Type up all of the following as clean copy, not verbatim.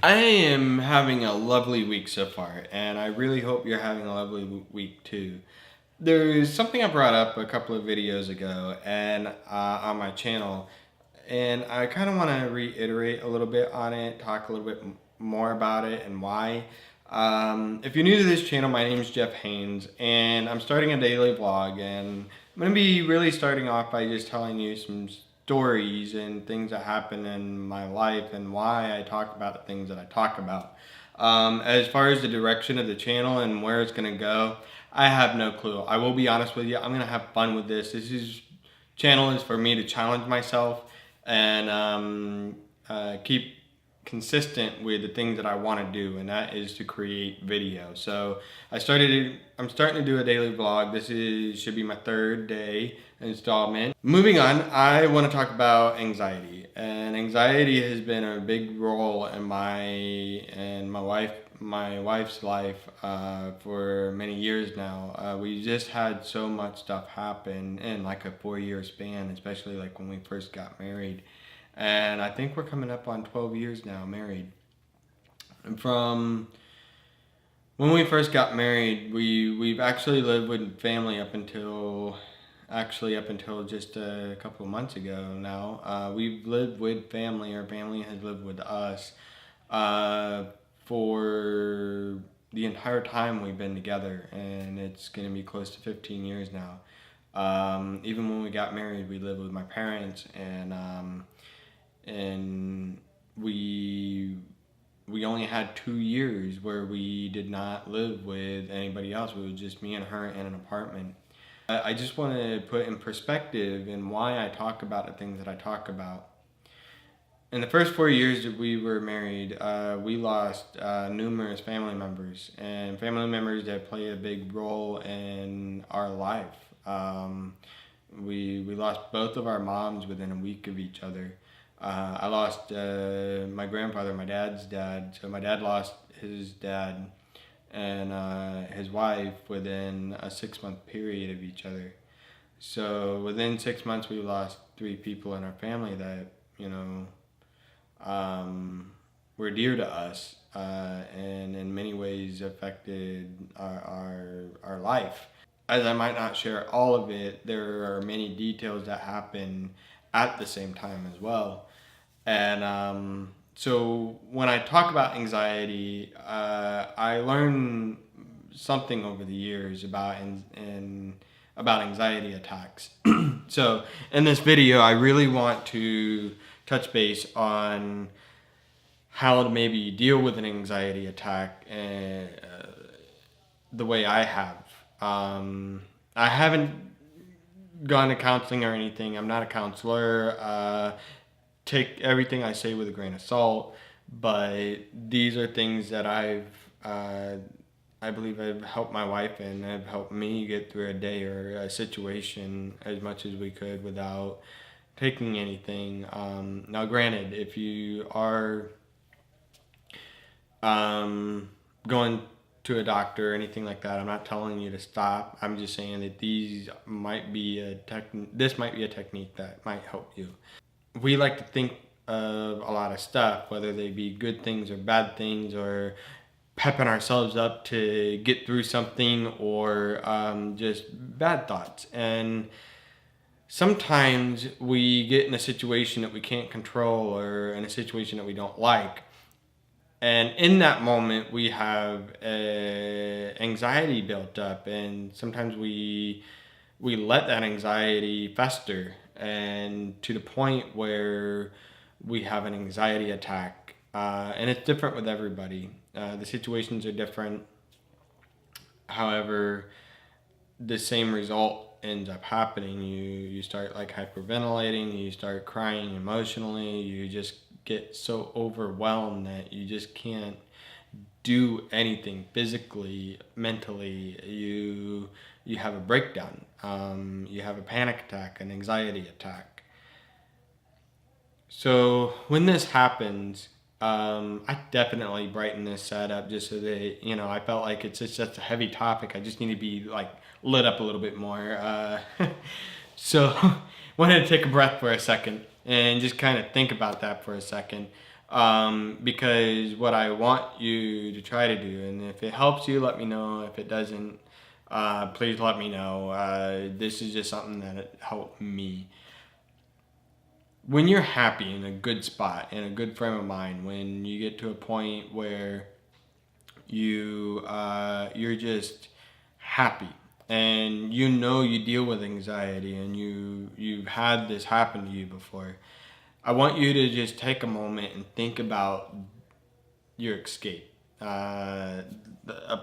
I am having a lovely week so far, and I really hope you're having a lovely week too. There's something I brought up a couple of videos ago and on my channel, and I kind of want to reiterate a little bit on it, talk a little bit more about it and why. If you're new to this channel, my name is Jeff Haynes, and I'm starting a daily vlog, and I'm going to be really starting off by just telling you some stories and things that happen in my life and why I talk about the things that I talk about. As far as the direction of the channel and where it's going to go, I have no clue. I will be honest with you, I'm going to have fun with this. Channel is for me to challenge myself and keep consistent with the things that I want to do, and that is to create video. So I'm starting to do a daily vlog. Should be my third day installment. Moving on, I want to talk about anxiety. And anxiety has been a big role in my wife's life for many years now. We just had so much stuff happen in like a 4-year span, especially like when we first got married. And I think we're coming up on 12 years now married. And from when we first got married, we've actually lived with family up until just a couple of months ago now. We've lived with family. Our family has lived with us for the entire time we've been together, and it's going to be close to 15 years now. Even when we got married, we lived with my parents, and we only had 2 years where we did not live with anybody else. It was just me and her in an apartment. I just want to put in perspective and why I talk about the things that I talk about. In the first 4 years that we were married, we lost numerous family members, and family members that play a big role in our life. We lost both of our moms within a week of each other. I lost my grandfather, my dad's dad. So my dad lost his dad and his wife within a 6-month period of each other. So within 6 months, we lost 3 people in our family that, were dear to us and in many ways affected our life. As I might not share all of it, there are many details that happen at the same time as well. And so when I talk about anxiety, I learned something over the years about anxiety attacks. So in this video, I really want to touch base on how to maybe deal with an anxiety attack the way I have. I haven't gone to counseling or anything. I'm not a counselor. Take everything I say with a grain of salt, but these are things that I believe I've helped my wife and have helped me get through a day or a situation as much as we could without taking anything. Now granted, if you are going to a doctor or anything like that, I'm not telling you to stop. I'm just saying that this might be a technique that might help you. We like to think of a lot of stuff, whether they be good things or bad things, or pepping ourselves up to get through something, or just bad thoughts. And sometimes we get in a situation that we can't control or in a situation that we don't like. And in that moment, we have anxiety built up, and sometimes we let that anxiety fester, and to the point where we have an anxiety attack. And it's different with everybody. The situations are different. However, the same result ends up happening. You start like hyperventilating, you start crying emotionally, you just get so overwhelmed that you just can't do anything physically, mentally. You have a breakdown. You have a panic attack, an anxiety attack. So when this happens, I definitely brighten this setup just so that, I felt like it's just such a heavy topic. I just need to be like lit up a little bit more. So wanted to take a breath for a second and just kind of think about that for a second. because what I want you to try to do, and if it helps you, let me know. If it doesn't, please let me know. This is just something that helped me. When you're happy, in a good spot, in a good frame of mind, when you get to a point where you're just happy, and you deal with anxiety, and you've had this happen to you before, I want you to just take a moment and think about your escape. A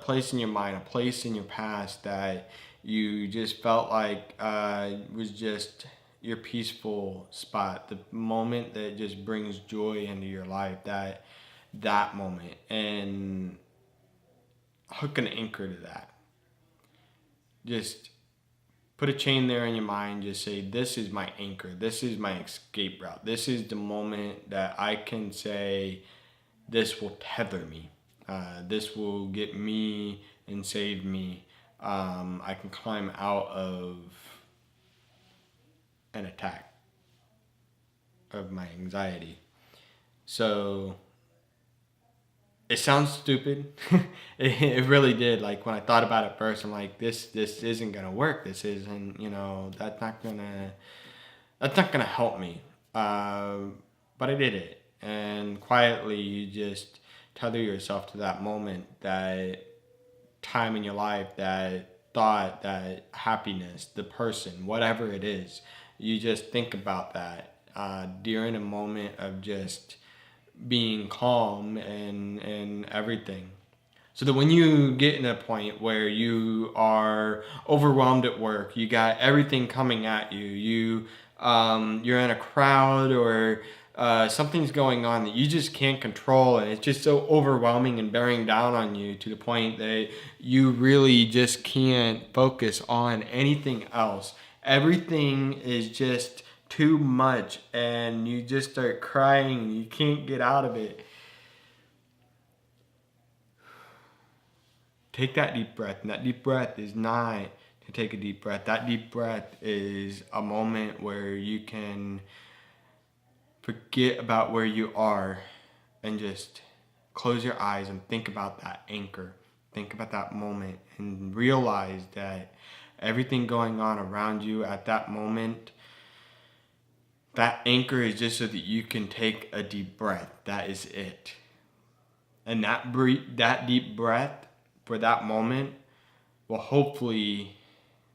place in your mind, a place in your past that you just felt like was just your peaceful spot, the moment that just brings joy into your life, that moment, and hook an anchor to that. Just put a chain there in your mind. Just say, this is my anchor. This is my escape route. This is the moment that I can say, this will tether me. This will get me and save me. I can climb out of an attack of my anxiety. So it sounds stupid. It really did. Like, when I thought about it first, I'm like, this isn't gonna work. This isn't, that's not gonna help me. But I did it, and quietly you just tether yourself to that moment, that time in your life, that thought, that happiness, the person, whatever it is. You just think about that during a moment of just being calm and everything. So that when you get in a point where you are overwhelmed at work, you got everything coming at you, you're in a crowd, or something's going on that you just can't control, and it's just so overwhelming and bearing down on you to the point that you really just can't focus on anything else. Everything is just too much, and you just start crying. You can't get out of it. Take that deep breath, and that deep breath is not to take a deep breath. That deep breath is a moment where you can forget about where you are and just close your eyes and think about that anchor. Think about that moment and realize that everything going on around you at that moment, that anchor is just so that you can take a deep breath. That is it. And that deep breath for that moment will hopefully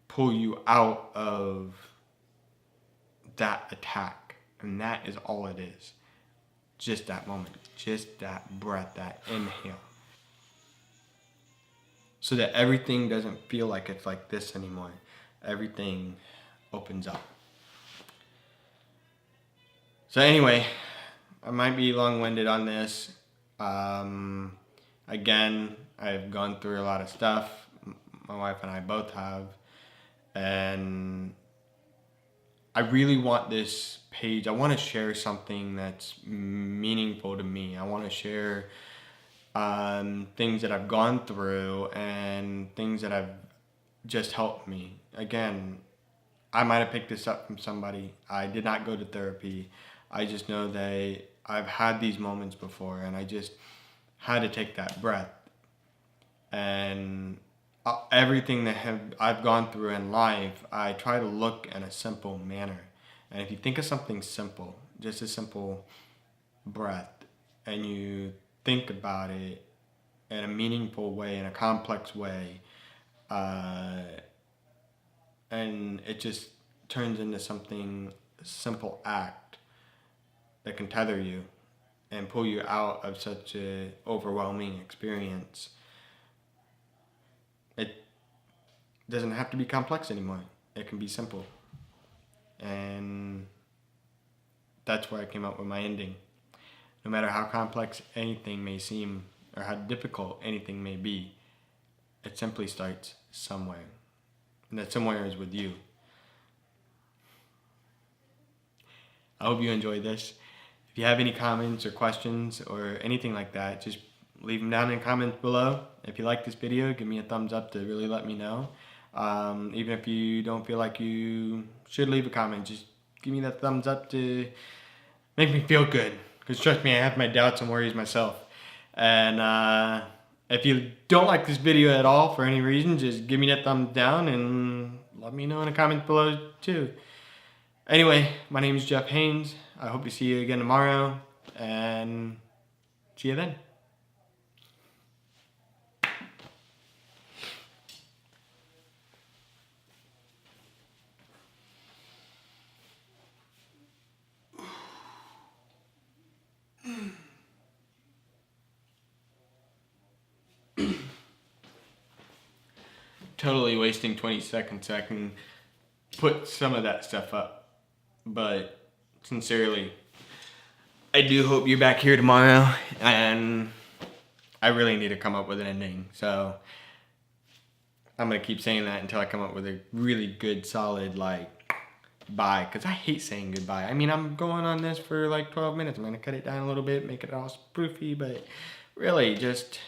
pull you out of that attack. And that is all it is. Just that moment. Just that breath, that inhale. So that everything doesn't feel like it's like this anymore. Everything opens up. So anyway, I might be long-winded on this. Again, I've gone through a lot of stuff. My wife and I both have. And I really want this page, I want to share something that's meaningful to me. I want to share things that I've gone through and things that have just helped me. Again, I might have picked this up from somebody. I did not go to therapy. I just know that I've had these moments before, and I just had to take that breath. And everything that I've gone through in life, I try to look in a simple manner. And if you think of something simple, just a simple breath, and you think about it in a meaningful way, in a complex way, and it just turns into something simple act that can tether you and pull you out of such a overwhelming experience. It doesn't have to be complex anymore. It can be simple. And that's where I came up with my ending. No matter how complex anything may seem, or how difficult anything may be, it simply starts somewhere. And that somewhere is with you. I hope you enjoyed this. If you have any comments or questions or anything like that, just leave them down in the comments below. If you like this video, give me a thumbs up to really let me know. Even if you don't feel like you should leave a comment, just give me that thumbs up to make me feel good. Because trust me, I have my doubts and worries myself. And if you don't like this video at all for any reason, just give me that thumbs down and let me know in the comments below too. Anyway, my name is Jeff Haynes. I hope to see you again tomorrow, and see you then. Totally wasting 20 seconds so I can put some of that stuff up. But sincerely, I do hope you're back here tomorrow, and I really need to come up with an ending. So I'm gonna keep saying that until I come up with a really good, solid, like, bye. Because I hate saying goodbye. I mean, I'm going on this for like 12 minutes. I'm gonna cut it down a little bit, make it all spoofy, but really just